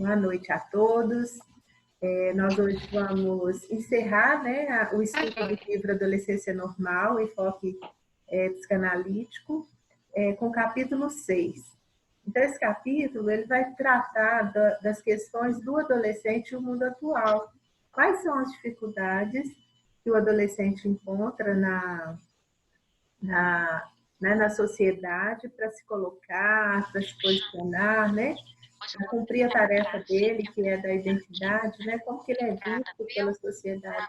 Boa noite a todos. Nós hoje vamos encerrar, né, o estudo do livro Adolescência Normal, Enfoque Psicanalítico, com o capítulo 6. Então, esse capítulo ele vai tratar das questões do adolescente e o mundo atual. Quais são as dificuldades que o adolescente encontra na sociedade para se colocar, para se posicionar, né? Para cumprir a tarefa dele, que é da identidade, né? Como que ele é visto pela sociedade.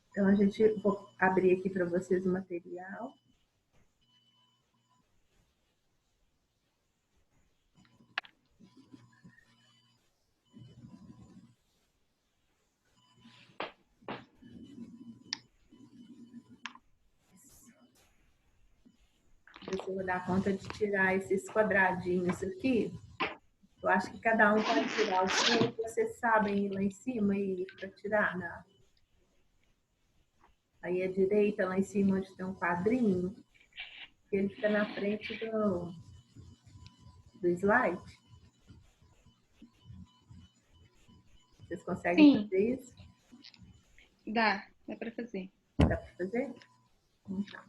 Então, vou abrir aqui para vocês o material. Ver se eu vou dar conta de tirar esses quadradinhos aqui. Eu acho que cada um pode tirar o seu, vocês sabem ir lá em cima e para tirar, né? Aí à direita, lá em cima, onde tem um quadrinho, ele fica na frente do slide. Vocês conseguem fazer isso? Dá para fazer. Dá para fazer? Então.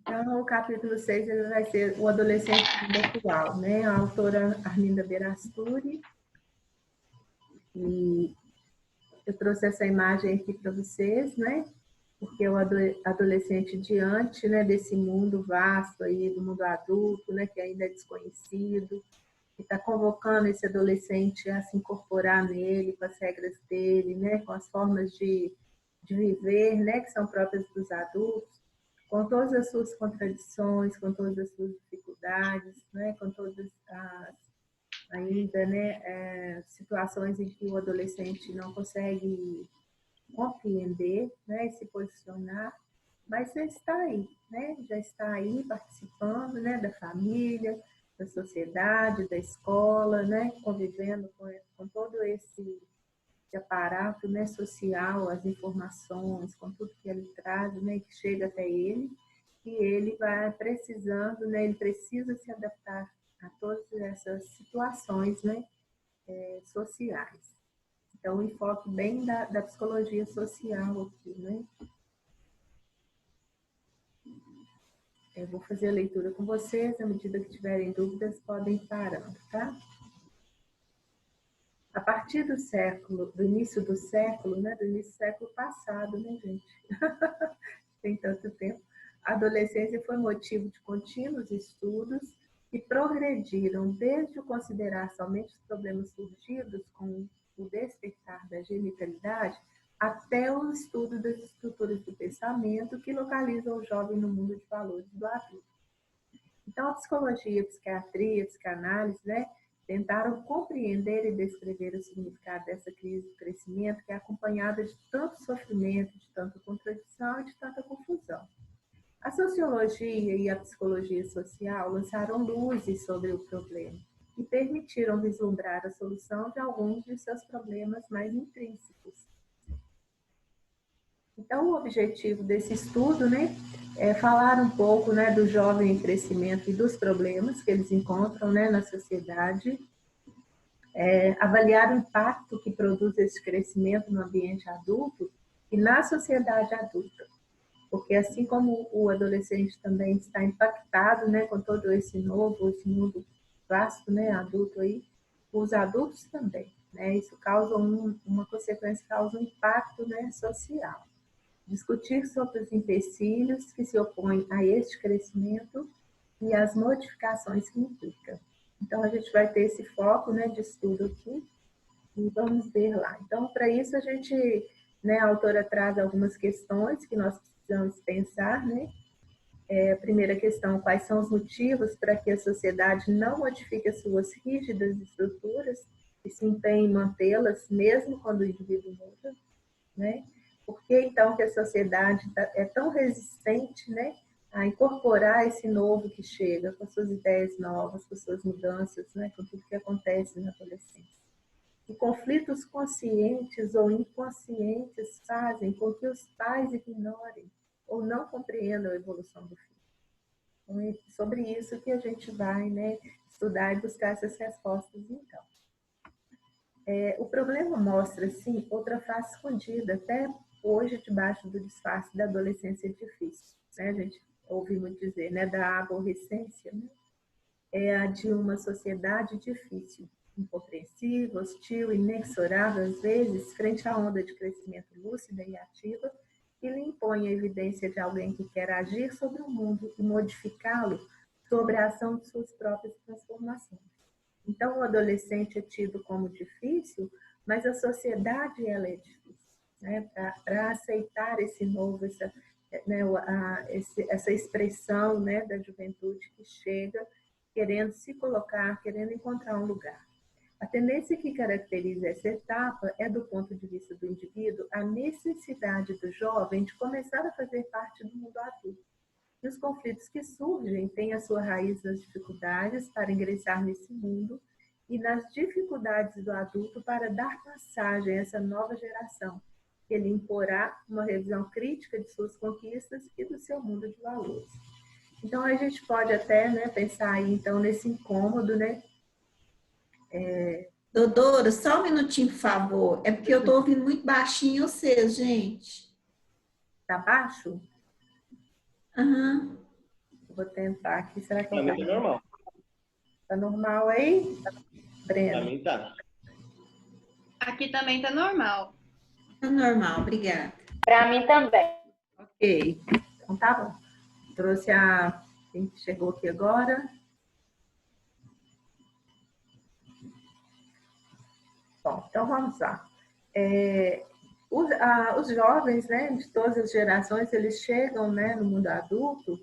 Então, o capítulo 6 ele vai ser o adolescente atual, né? A autora Arminda Berasturi. E eu trouxe essa imagem aqui para vocês, né? Porque o adolescente diante, né, desse mundo vasto aí, do mundo adulto, né, que ainda é desconhecido, que está convocando esse adolescente a se incorporar nele, com as regras dele, né, com as formas de viver, né, que são próprias dos adultos, com todas as suas contradições, com todas as suas dificuldades, né, com todas as ainda, né, situações em que o adolescente não consegue compreender, né, e se posicionar, mas já está aí, né, já está aí participando, né, da família, da sociedade, da escola, né, convivendo com todo esse aparato, né, social, as informações, com tudo que ele traz, né, que chega até ele, e ele vai precisando, né, ele precisa se adaptar a todas essas situações, né, sociais. Então, o enfoque bem da psicologia social aqui, né? Eu vou fazer a leitura com vocês, à medida que tiverem dúvidas, podem ir parando, tá? A partir do início do século, né? Do início do século passado, né, gente? Tem tanto tempo. A adolescência foi motivo de contínuos estudos que progrediram desde o considerar somente os problemas surgidos com o despertar da genitalidade até o estudo das estruturas do pensamento que localizam o jovem no mundo de valores do adulto. Então, a psicologia, a psiquiatria, a psicanálise, né, tentaram compreender e descrever o significado dessa crise do crescimento que é acompanhada de tanto sofrimento, de tanta contradição e de tanta confusão. A sociologia e a psicologia social lançaram luzes sobre o problema e permitiram vislumbrar a solução de alguns de seus problemas mais intrínsecos. Então, o objetivo desse estudo, né, é falar um pouco, né, do jovem em crescimento e dos problemas que eles encontram, né, na sociedade, avaliar o impacto que produz esse crescimento no ambiente adulto e na sociedade adulta. Porque assim como o adolescente também está impactado, né, com todo esse mundo vasto, né, adulto aí, os adultos também, né, isso causa uma consequência, causa um impacto, né, social. Discutir sobre os empecilhos que se opõem a este crescimento e as modificações que implica. Então, a gente vai ter esse foco, né, de estudo aqui e vamos ver lá. Então, para isso, a autora traz algumas questões que nós precisamos pensar, né? A primeira questão, quais são os motivos para que a sociedade não modifique as suas rígidas estruturas e se empenhe em mantê-las, mesmo quando o indivíduo muda, né? Por que, então, que a sociedade é tão resistente, né, a incorporar esse novo que chega, com suas ideias novas, com suas mudanças, né, com tudo que acontece na adolescência? E conflitos conscientes ou inconscientes fazem com que os pais ignorem ou não compreendam a evolução do filho. Então, é sobre isso que a gente vai, né, estudar e buscar essas respostas, então. O problema mostra, sim, outra face escondida, até hoje, debaixo do disfarce da adolescência difícil. Né? A gente ouve muito dizer, né, da aborrecência, né? É a de uma sociedade difícil, incompreensível, hostil, inexorável, às vezes, frente à onda de crescimento lúcida e ativa, que lhe impõe a evidência de alguém que quer agir sobre o mundo e modificá-lo sobre a ação de suas próprias transformações. Então, o adolescente é tido como difícil, mas a sociedade ela é difícil, né? Para aceitar esse novo, né, essa expressão, né, da juventude que chega querendo se colocar, querendo encontrar um lugar. A tendência que caracteriza essa etapa é, do ponto de vista do indivíduo, a necessidade do jovem de começar a fazer parte do mundo adulto. E os conflitos que surgem têm a sua raiz nas dificuldades para ingressar nesse mundo e nas dificuldades do adulto para dar passagem a essa nova geração, que ele imporá uma revisão crítica de suas conquistas e do seu mundo de valores. Então, a gente pode até, né, pensar aí, então, nesse incômodo, né? Doutora, só um minutinho, por favor. É porque eu estou ouvindo muito baixinho vocês, gente. Tá baixo? Aham. Vou tentar aqui. Será que Pra mim tá normal. Tá normal aí, Breno? Pra mim tá. Aqui também tá normal. Tá normal, obrigada. Para mim também. Ok. Então tá bom. Trouxe a... Quem chegou aqui agora? Bom, então vamos lá. Os jovens, né, de todas as gerações, eles chegam, né, no mundo adulto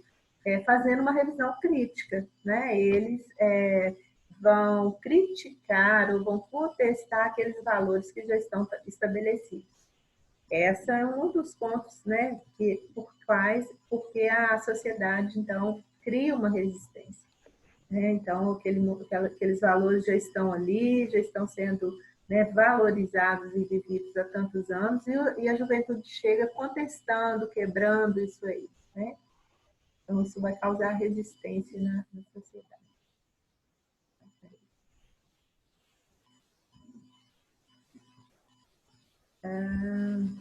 fazendo uma revisão crítica, né? Eles vão criticar ou vão contestar aqueles valores que já estão estabelecidos. Esse é um dos pontos, né, porque a sociedade, então, cria uma resistência. Né? Então, aqueles valores já estão ali, já estão sendo, né, valorizados e vividos há tantos anos, e a juventude chega contestando, quebrando isso aí. Né? Então, isso vai causar resistência na sociedade.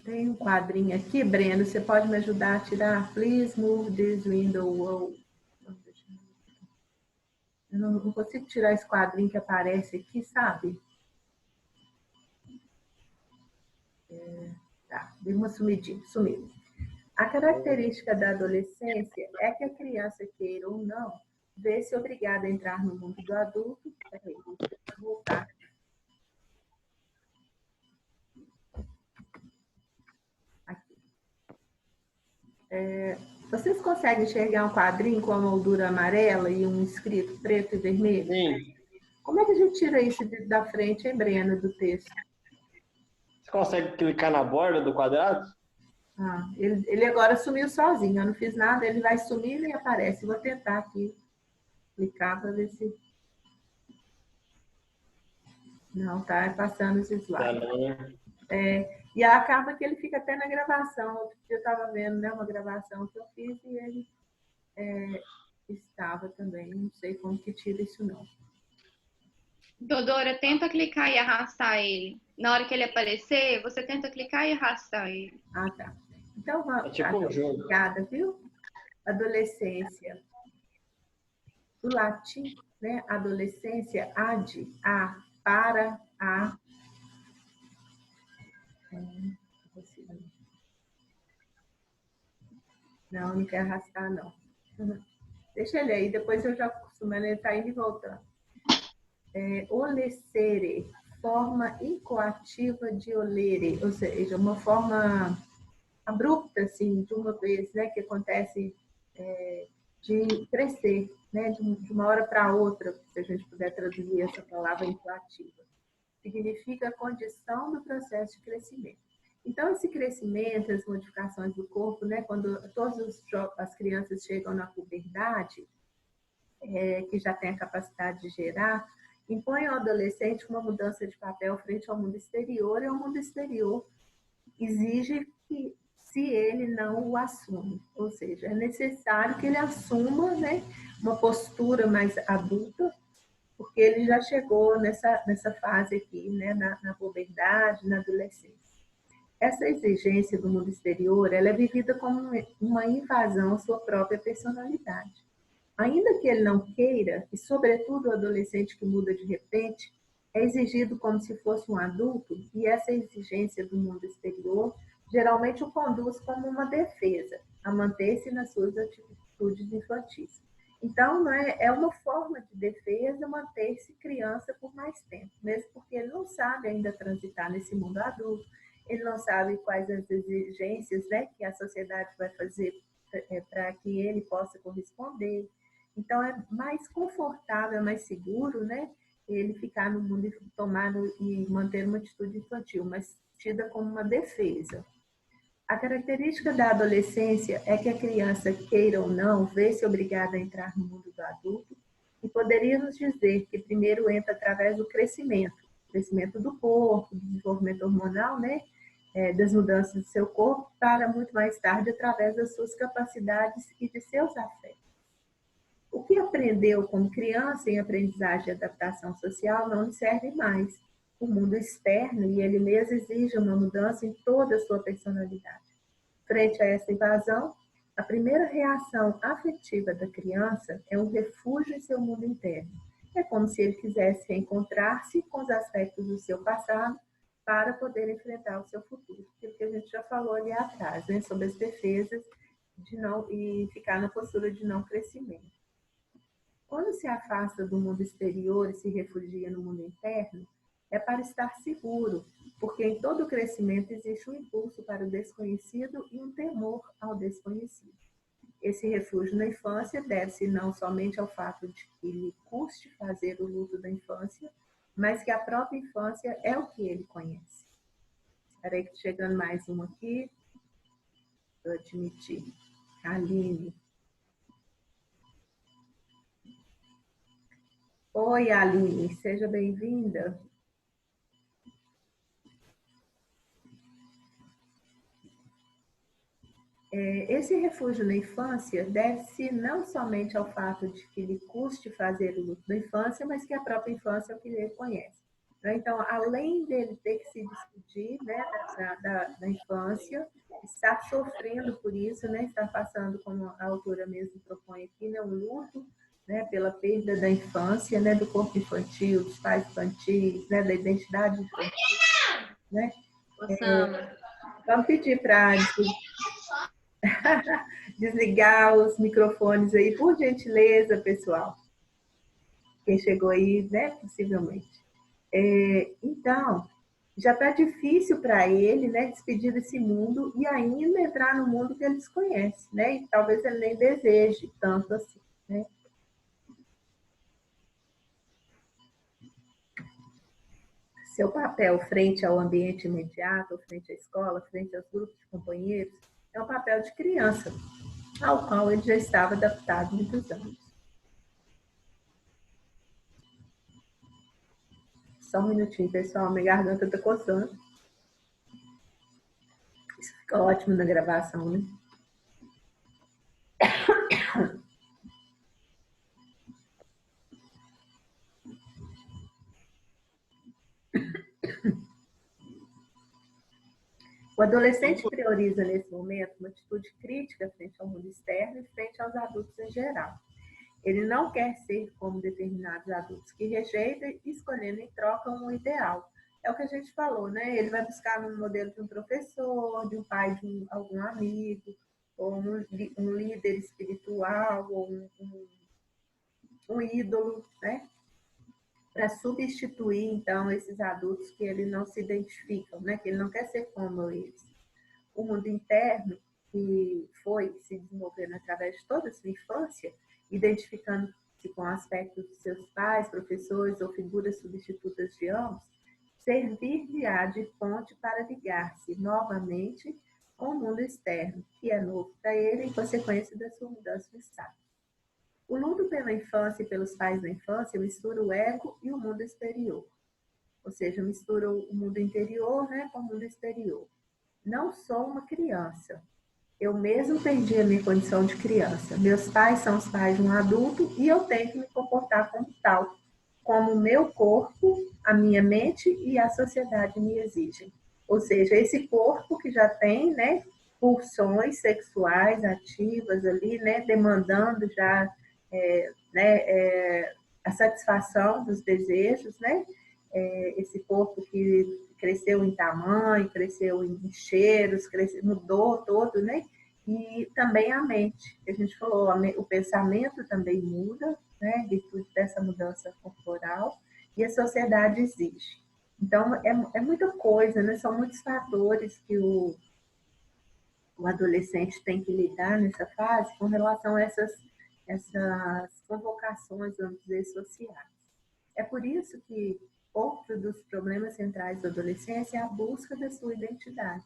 Tem um quadrinho aqui, Breno, você pode me ajudar a tirar? Please move this window. Eu não consigo tirar esse quadrinho que aparece aqui, sabe? Tá, deu uma sumidinha, sumiu. A característica da adolescência é que a criança, queira ou não, vê-se obrigada a entrar no mundo do adulto. Peraí, vou voltar. Aqui. Vocês conseguem enxergar um quadrinho com a moldura amarela e um escrito preto e vermelho? Sim. Como é que a gente tira isso da frente, hein, Breno, do texto? Você consegue clicar na borda do quadrado? Ele agora sumiu sozinho, eu não fiz nada, ele vai sumir e aparece. Vou tentar aqui clicar para ver se... Não, tá passando os slides. E acaba que ele fica até na gravação. Eu estava vendo, né, uma gravação que eu fiz e ele estava também. Não sei como que tira isso, não. Dodora, tenta clicar e arrastar ele. Na hora que ele aparecer, você tenta clicar e arrastar ele. Ah, tá. Então, vamos. É tipo um jogo. Obrigada, viu? Adolescência. Do latim, né? Adolescência, ad, a, para, a. Não quer arrastar, não. Deixa ele aí, depois eu já acostumo, ele tá indo e voltando. Olescere, forma incoativa de olere, ou seja, uma forma abrupta, assim, de uma vez, né, que acontece de crescer, né, de uma hora para outra, se a gente puder traduzir essa palavra incoativa. Significa a condição do processo de crescimento. Então, esse crescimento, as modificações do corpo, né, quando todas as crianças chegam na puberdade, que já tem a capacidade de gerar, impõe ao adolescente uma mudança de papel frente ao mundo exterior, e o mundo exterior exige que se ele não o assume. Ou seja, é necessário que ele assuma, né, uma postura mais adulta, porque ele já chegou nessa fase aqui, né, na puberdade, na adolescência. Essa exigência do mundo exterior, ela é vivida como uma invasão à sua própria personalidade. Ainda que ele não queira, e sobretudo o adolescente que muda de repente, é exigido como se fosse um adulto, e essa exigência do mundo exterior geralmente o conduz como uma defesa, a manter-se nas suas atitudes infantis. Então, é uma forma de defesa manter-se criança por mais tempo, mesmo porque ele não sabe ainda transitar nesse mundo adulto, ele não sabe quais as exigências, né, que a sociedade vai fazer para que ele possa corresponder. Então, é mais confortável, mais seguro, né, ele ficar no mundo e tomar e manter uma atitude infantil, mas tida como uma defesa. A característica da adolescência é que a criança, queira ou não, vê-se obrigada a entrar no mundo do adulto, e poderíamos dizer que primeiro entra através do crescimento do corpo, do desenvolvimento hormonal, né, das mudanças do seu corpo, para muito mais tarde através das suas capacidades e de seus afetos. O que aprendeu como criança em aprendizagem e adaptação social não lhe serve mais. O mundo externo e ele mesmo exige uma mudança em toda a sua personalidade. Frente a essa invasão, a primeira reação afetiva da criança é um refúgio em seu mundo interno. É como se ele quisesse reencontrar-se com os aspectos do seu passado para poder enfrentar o seu futuro. Aquilo que a gente já falou ali atrás, né, sobre as defesas e ficar na postura de não crescimento. Quando se afasta do mundo exterior e se refugia no mundo interno, é para estar seguro, porque em todo crescimento existe um impulso para o desconhecido e um temor ao desconhecido. Esse refúgio na infância deve-se não somente ao fato de que lhe custe fazer o luto da infância, mas que a própria infância é o que ele conhece. Espera aí que chegando mais um aqui. Eu admiti. Aline. Oi, Aline, seja bem-vinda. Esse refúgio na infância deve-se não somente ao fato de que lhe custe fazer o luto da infância, mas que a própria infância é o que ele conhece. Então, além dele ter que se despedir, né, da infância, estar sofrendo por isso, né, estar passando, como a autora mesmo propõe aqui, né, um luto, né, pela perda da infância, né, do corpo infantil, dos pais infantis, né, da identidade infantil, né? Vamos pedir para desligar os microfones aí, por gentileza, pessoal. Quem chegou aí, né, possivelmente. Então, já está difícil para ele, né, despedir desse mundo e ainda entrar no mundo que ele desconhece, né, e talvez ele nem deseje tanto assim, né. Seu papel frente ao ambiente imediato, frente à escola, frente aos grupos de companheiros, é um papel de criança, ao qual ele já estava adaptado há muitos anos. Só um minutinho, pessoal, minha garganta está coçando. Isso fica ótimo na gravação, né? O adolescente prioriza, nesse momento, uma atitude crítica frente ao mundo externo e frente aos adultos em geral. Ele não quer ser como determinados adultos que rejeitam, escolhendo em troca um ideal. É o que a gente falou, né? Ele vai buscar um modelo de um professor, de um pai de algum amigo, ou um líder espiritual, ou um ídolo, né? Para substituir, então, esses adultos que ele não se identificam, né? Que ele não quer ser como eles. O mundo interno, que foi se desenvolvendo através de toda a sua infância, identificando-se com aspectos de seus pais, professores ou figuras substitutas de ambos, servir-lhe-á de ponte para ligar-se novamente com o mundo externo, que é novo para ele em consequência da sua mudança de estado. O luto pela infância e pelos pais da infância mistura o ego e o mundo exterior, ou seja, mistura o mundo interior, né, com o mundo exterior. não sou uma criança. Eu mesmo perdi a minha condição de criança. Meus pais são os pais de um adulto e eu tenho que me comportar como tal, como o meu corpo, a minha mente e a sociedade me exigem. Ou seja, esse corpo que já tem, né, pulsões sexuais ativas ali, né, demandando já a satisfação dos desejos, né? Esse corpo que cresceu em tamanho, cresceu em cheiros, mudou todo, né? E também a mente, que a gente falou, o pensamento também muda, né? Virtude dessa mudança corporal, e a sociedade exige. Então, é muita coisa, né? São muitos fatores que o adolescente tem que lidar nessa fase com relação a essas convocações, vamos dizer, sociais. É por isso que outro dos problemas centrais da adolescência é a busca da sua identidade.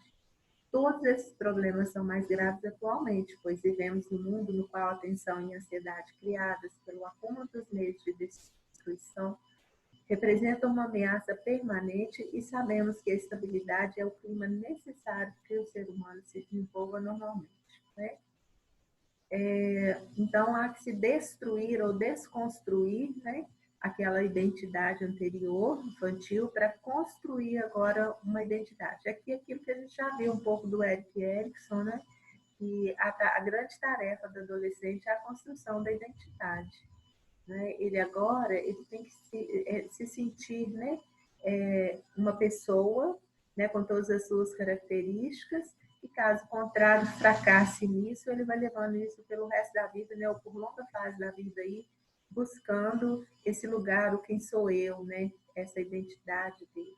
Todos esses problemas são mais graves atualmente, pois vivemos num mundo no qual a tensão e a ansiedade criadas pelo acúmulo dos meios de destruição representam uma ameaça permanente e sabemos que a estabilidade é o clima necessário para que o ser humano se desenvolva normalmente, né? Então, há que se destruir ou desconstruir, né, aquela identidade anterior, infantil, para construir agora uma identidade. Aqui, aquilo que a gente já viu um pouco do Erik Erikson, né, que a grande tarefa do adolescente é a construção da identidade. Né? Ele agora tem que se sentir, né, uma pessoa, né, com todas as suas características, e caso contrário, fracasse nisso, ele vai levando isso pelo resto da vida, né, ou por longa fase da vida aí, buscando esse lugar, o quem sou eu, né, essa identidade dele.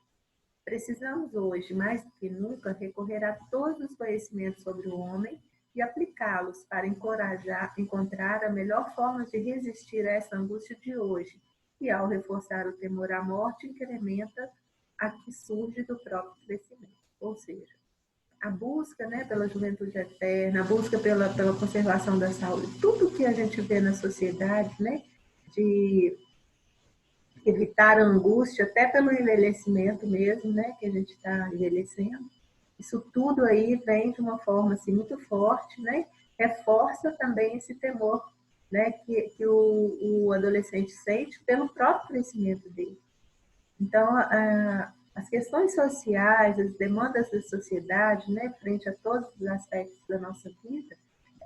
Precisamos hoje, mais do que nunca, recorrer a todos os conhecimentos sobre o homem e aplicá-los para encontrar a melhor forma de resistir a essa angústia de hoje. E ao reforçar o temor à morte, incrementa a que surge do próprio crescimento. Ou seja, a busca, né, pela juventude eterna, a busca pela conservação da saúde, tudo que a gente vê na sociedade, né, de evitar a angústia, até pelo envelhecimento mesmo, né, que a gente está envelhecendo. Isso tudo aí vem de uma forma assim, muito forte, né? Reforça também esse temor, né, que o adolescente sente pelo próprio crescimento dele. Então, as questões sociais, as demandas da sociedade, né, frente a todos os aspectos da nossa vida,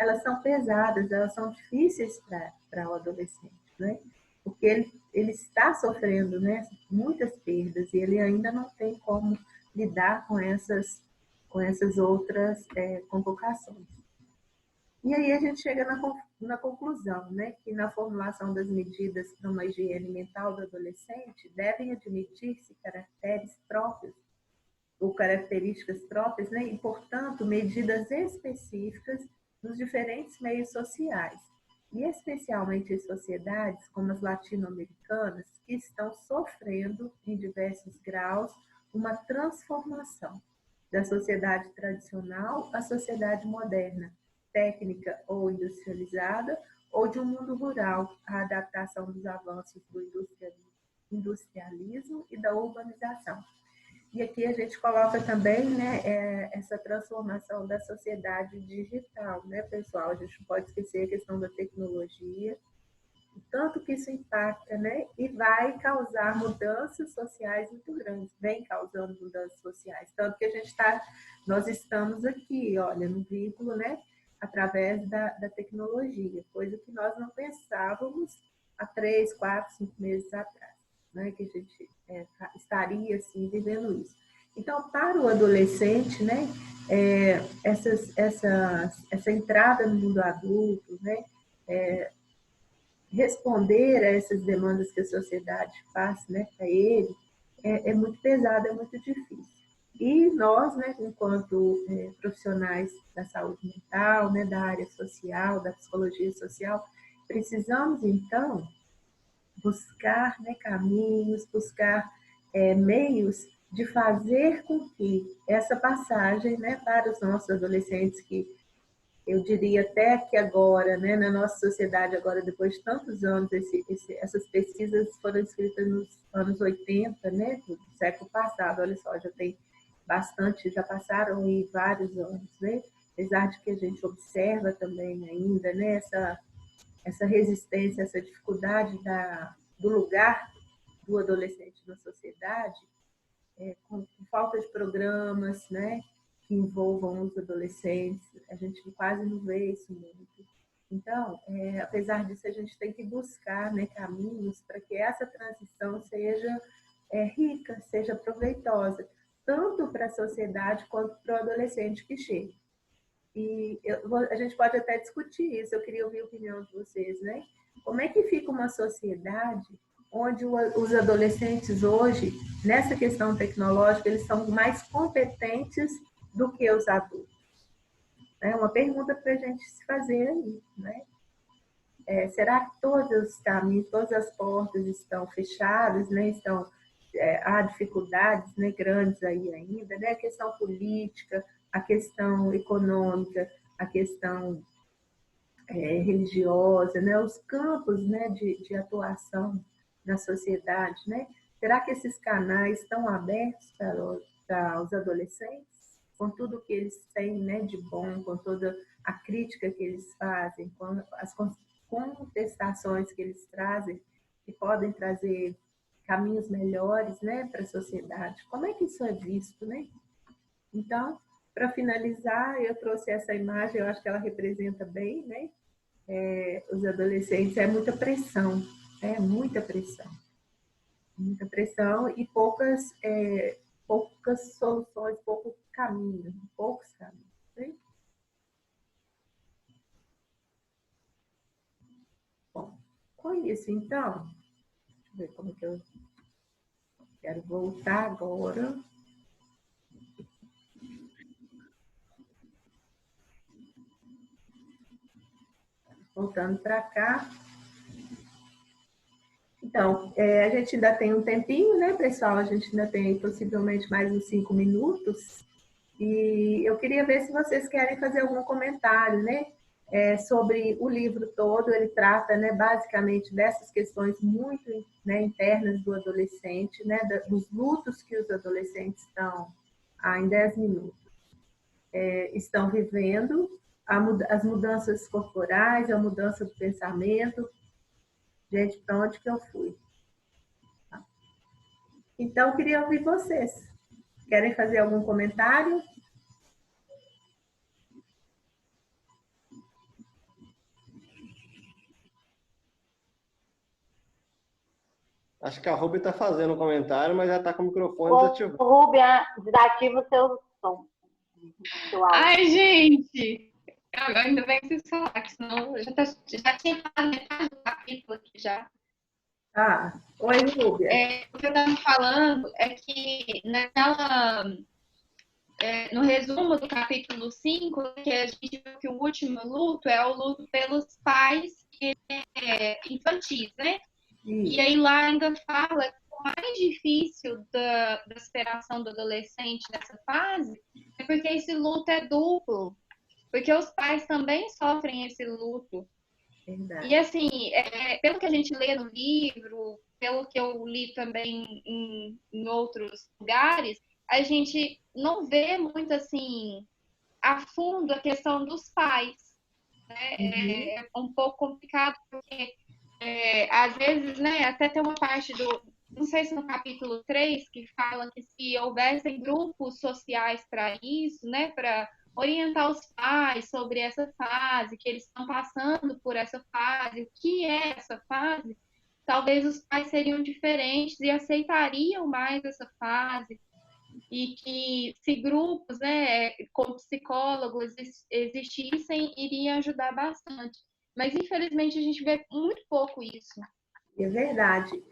elas são pesadas, elas são difíceis para o adolescente, né? Porque ele está sofrendo, né, muitas perdas e ele ainda não tem como lidar com essas outras convocações. E aí a gente chega na conclusão, né, que na formulação das medidas para uma higiene mental do adolescente devem admitir-se caracteres próprios ou características próprias, né, e, portanto, medidas específicas nos diferentes meios sociais, e especialmente em sociedades como as latino-americanas, que estão sofrendo, em diversos graus, uma transformação da sociedade tradicional à sociedade moderna, técnica ou industrializada, ou de um mundo rural, a adaptação dos avanços do industrialismo e da urbanização. E aqui a gente coloca também, né, essa transformação da sociedade digital, né, pessoal? A gente não pode esquecer a questão da tecnologia, o tanto que isso impacta, né, e vai causar mudanças sociais muito grandes, vem causando mudanças sociais, tanto que nós estamos aqui, olha, no vínculo, né, através da tecnologia, coisa que nós não pensávamos há 3, 4, 5 meses atrás, né, que a gente estaria assim vivendo isso. Então, para o adolescente, né, essa entrada no mundo adulto, né, responder a essas demandas que a sociedade faz, né, para ele, é muito pesado, é muito difícil. E nós, né, enquanto profissionais da saúde mental, né, da área social, da psicologia social, precisamos, então, buscar, né, caminhos, buscar meios de fazer com que essa passagem, né, para os nossos adolescentes, que eu diria até que agora, né, na nossa sociedade, agora depois de tantos anos, essas pesquisas foram escritas nos anos 80, né, do século passado, olha só, já tem bastante, já passaram aí vários anos, né? Apesar de que a gente observa também ainda, né, essa resistência, essa dificuldade do lugar do adolescente na sociedade, com falta de programas, né, que envolvam os adolescentes, a gente quase não vê isso muito. Então, apesar disso, a gente tem que buscar, né, caminhos para que essa transição seja rica, seja proveitosa, tanto para a sociedade quanto para o adolescente que chega. E a gente pode até discutir isso, eu queria ouvir a opinião de vocês, né? Como é que fica uma sociedade onde os adolescentes hoje, nessa questão tecnológica, eles são mais competentes do que os adultos? É uma pergunta para a gente se fazer aí, né? Será que todos os caminhos, todas as portas estão fechadas, né? Há dificuldades, né, grandes aí ainda, né? A questão política, a questão econômica, a questão religiosa, né? Os campos, né, de atuação na sociedade, né? Será que esses canais estão abertos para os adolescentes, com tudo que eles têm, né, de bom, com toda a crítica que eles fazem, com as contestações que eles trazem, que podem trazer caminhos melhores, né, para a sociedade? Como é que isso é visto, né? Então, para finalizar, eu trouxe essa imagem, eu acho que ela representa bem, né? Os adolescentes, muita pressão, muita pressão e poucas soluções, poucos caminhos, né? Bom, com isso, então, deixa eu ver como que eu quero voltar agora. Voltando para cá. Então, a gente ainda tem um tempinho, né, pessoal? A gente ainda tem possivelmente mais uns 5 minutos. E eu queria ver se vocês querem fazer algum comentário, né? Sobre o livro todo. Ele trata, né, basicamente dessas questões muito, né, internas do adolescente, né, dos lutos que os adolescentes em 10 minutos, estão vivendo, as mudanças corporais, a mudança do pensamento. Gente, para onde que eu fui? Então, eu queria ouvir vocês. Querem fazer algum comentário? Acho que a Ruby está fazendo um comentário, mas já está com o microfone desativado. Ruby, desativa o seu som. Ai, gente! Agora ainda bem que vocês falaram, que senão eu já tinha falado metade do capítulo aqui já. Oi, Rúbia. O que eu estava falando é que no resumo do capítulo 5, que a gente viu que o último luto é o luto pelos pais infantis, né? E aí lá ainda fala que o mais difícil da superação do adolescente nessa fase é porque esse luto é duplo. Porque os pais também sofrem esse luto. Verdade. E assim, pelo que a gente lê no livro, pelo que eu li também em outros lugares, a gente não vê muito assim a fundo a questão dos pais, né? É um pouco complicado porque às vezes, né, até tem uma parte não sei se no capítulo 3, que fala que se houvessem grupos sociais para isso, né, para orientar os pais sobre essa fase, que eles estão passando por essa fase, o que é essa fase, talvez os pais seriam diferentes e aceitariam mais essa fase. E que se grupos, né, como psicólogos existissem, iria ajudar bastante. Mas, infelizmente, a gente vê muito pouco isso. É verdade.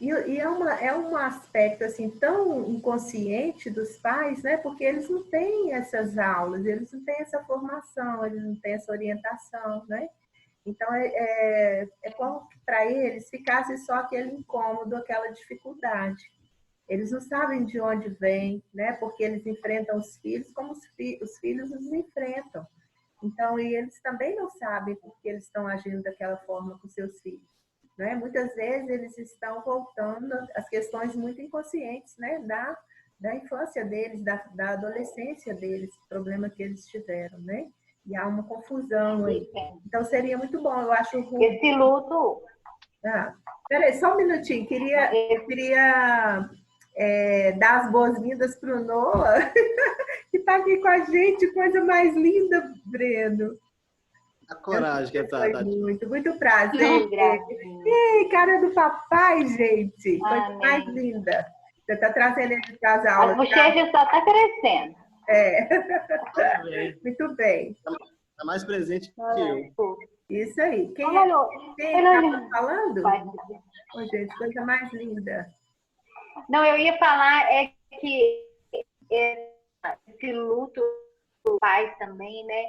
E é um aspecto assim, tão inconsciente dos pais, né? Porque eles não têm essas aulas, eles não têm essa formação, eles não têm essa orientação, né? Então, é como que para eles ficasse só aquele incômodo, aquela dificuldade. Eles não sabem de onde vem, né? Porque eles enfrentam os filhos como os filhos os enfrentam. Então, e eles também não sabem porque eles estão agindo daquela forma com seus filhos. Né? Muitas vezes eles estão voltando às questões muito inconscientes, né? da infância deles, da adolescência deles, problema que eles tiveram, né? E há uma confusão aí. Então, seria muito bom, eu acho... Esse luto... Peraí, só um minutinho. Queria dar as boas-vindas para o Noah, que está aqui com a gente. Coisa mais linda, Breno. A coragem que Foi tá. muito prazer. Ei, cara do papai, gente. Coisa mais linda. Você está trazendo ele para as aulas. As bochechas só está crescendo. Muito bem. Está mais presente que eu. Isso aí. Quem está falando? Oh, gente, coisa mais linda. Não, eu ia falar que esse luto do pai também, né?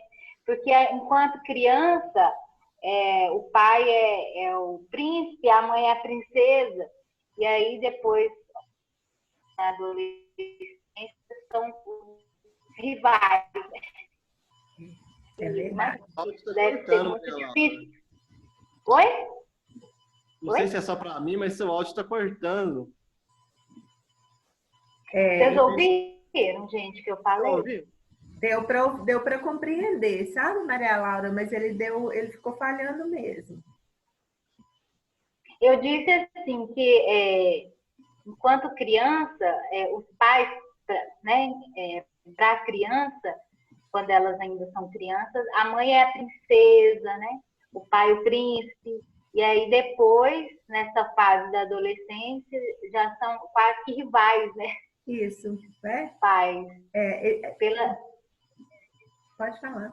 Porque enquanto criança, o pai é o príncipe, a mãe é a princesa. E aí depois, na adolescência, são os rivais. É verdade. Deve ser muito difícil. Oi? Não sei se é só para mim, mas seu áudio está cortando. Vocês ouviram, gente, que eu falei? Deu para compreender, sabe, Maria Laura? Mas ele ficou falhando mesmo. Eu disse assim que enquanto criança, os pais, né, para a criança, quando elas ainda são crianças, a mãe é a princesa, né? O pai o príncipe. E aí depois, nessa fase da adolescência, já são quase que rivais, né? Isso, né? Pais. Pode falar.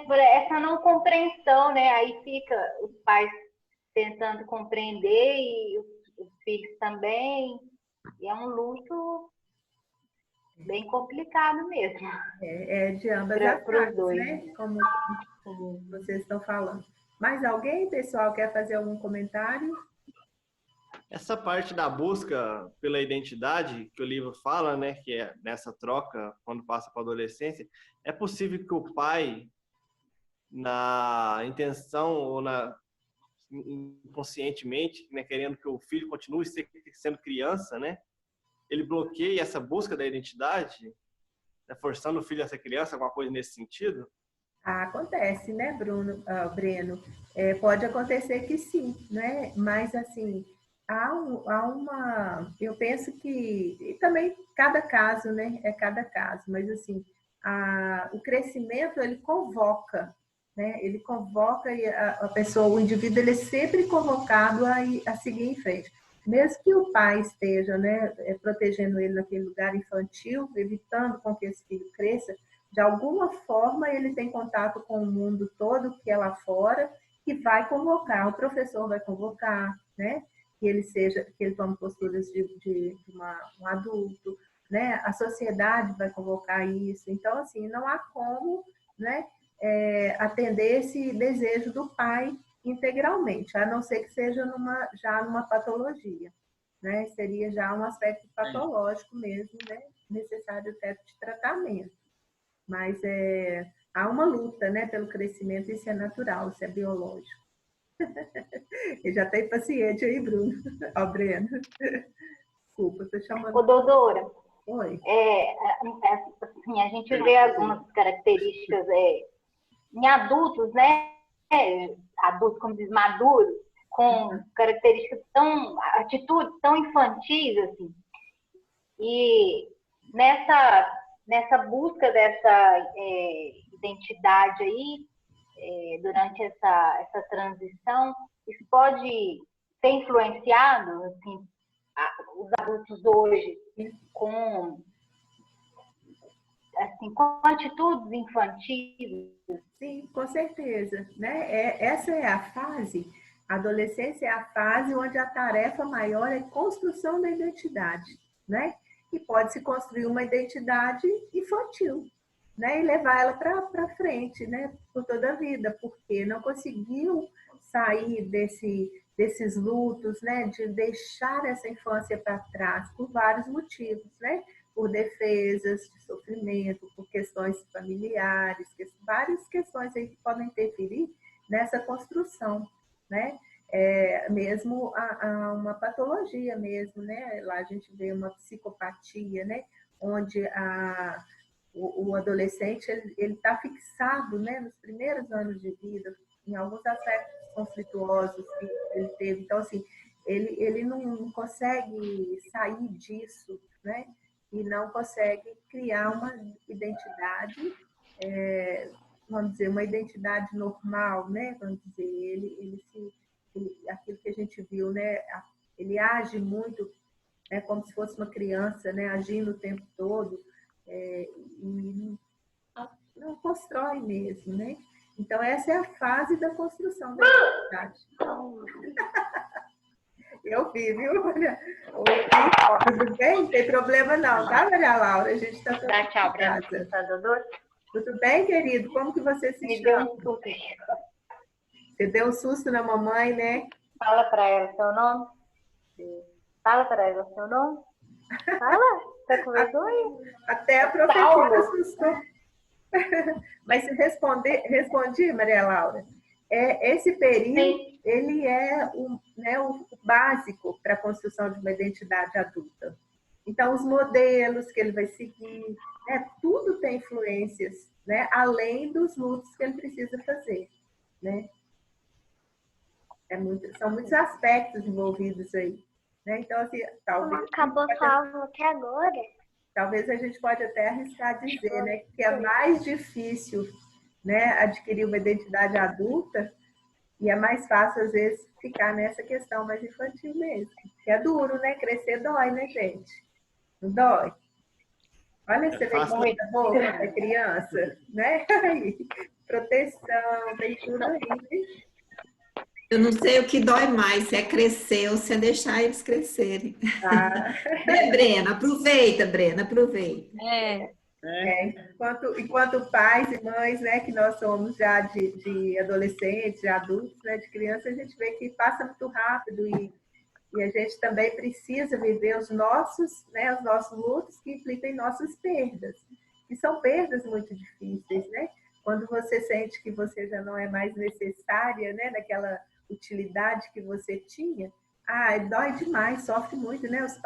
Por essa não compreensão, né? Aí fica os pais tentando compreender e os filhos também. E é um luto bem complicado mesmo. De ambas as partes, dois, né? Como vocês estão falando. Mais alguém, pessoal, quer fazer algum comentário? Essa parte da busca pela identidade que o livro fala, né, que é nessa troca, quando passa para a adolescência, é possível que o pai, na intenção ou inconscientemente, né, querendo que o filho continue sendo criança, né, ele bloqueia essa busca da identidade, né, forçando o filho a ser criança, alguma coisa nesse sentido? Acontece, né, Breno? Pode acontecer que sim, né? Mas, assim, eu penso que, e também cada caso, né? É cada caso, mas, assim, o crescimento, ele convoca, né? Ele convoca e a pessoa, o indivíduo, ele é sempre convocado a seguir em frente. Mesmo que o pai esteja, né, protegendo ele naquele lugar infantil, evitando com que esse filho cresça, de alguma forma ele tem contato com o mundo todo que é lá fora, que vai convocar, o professor vai convocar, né? Que ele tome posturas de um adulto, né? A sociedade vai convocar isso. Então, assim, não há como, né, atender esse desejo do pai integralmente, a não ser que seja já numa patologia, né? Seria já um aspecto patológico mesmo, né? Necessário até de tratamento. Mas há uma luta, né, pelo crescimento, isso é natural, isso é biológico. Eu já tenho paciente aí, Bruno. Ó, Breno. Desculpa, estou chamando. Ô, doutora. Oi. Assim, a gente vê algumas características em adultos, né? Adultos, como diz, maduros, com características atitudes tão infantis, assim. E nessa busca dessa identidade aí, durante essa transição, isso pode ser influenciado, assim, os adultos hoje com atitudes infantis? Sim, com certeza, né? Essa é a fase, a adolescência é a fase onde a tarefa maior é construção da identidade, né? E pode-se construir uma identidade infantil, né? E levar ela para frente, né? Por toda a vida, porque não conseguiu sair desses lutos, né? De deixar essa infância para trás por vários motivos, né? Por defesas de sofrimento, por questões familiares, várias questões aí que podem interferir nessa construção, né? mesmo a uma patologia mesmo, né? Lá a gente vê uma psicopatia, né? Onde o adolescente ele está fixado, né? Nos primeiros anos de vida, em alguns aspectos conflituosos que ele teve. Então, assim, ele não consegue sair disso, né? E não consegue criar uma identidade, vamos dizer, uma identidade normal, né? Vamos dizer, aquilo que a gente viu, né? Ele age muito, como se fosse uma criança, né? Agindo o tempo todo, e não constrói mesmo, né? Então, essa é a fase da construção da identidade. Eu vi, viu? Tudo bem? Não tem problema não, tá, Maria Laura? A gente está Dá tchau para o computador. Tudo bem, querido? Como que você se Me chama? deu um susto. Você deu um susto na mamãe, né? Fala para ela seu nome. Fala para ela seu nome. Fala. Tá com vergonha? Até a professora assustou. Mas se respondi, Maria Laura. Esse período, Sim. ele é o básico para a construção de uma identidade adulta. Então, os modelos que ele vai seguir, né, tudo tem influências, né, além dos lutos que ele precisa fazer, né? São muitos aspectos envolvidos aí, né? Então, assim, talvez... Acabou só até agora. Talvez a gente pode até arriscar dizer, né, que é mais difícil, né, adquirir uma identidade adulta e é mais fácil, às vezes, ficar nessa questão mais infantil mesmo. Que é duro, né? Crescer dói, né, gente? Não dói? Olha, você vê que coisa boa quando é criança, né? Proteção, tem tudo aí, né? Eu não sei o que dói mais, se é crescer ou se é deixar eles crescerem. Né, Brena? Aproveita, Brena, aproveita. Enquanto pais e mães, né, que nós somos já de adolescentes, de adultos, né, de crianças, a gente vê que passa muito rápido e a gente também precisa viver os nossos lutos que implicam em nossas perdas, que são perdas muito difíceis, né? Quando você sente que você já não é mais necessária, né, naquela utilidade que você tinha, dói demais, sofre muito, né? Os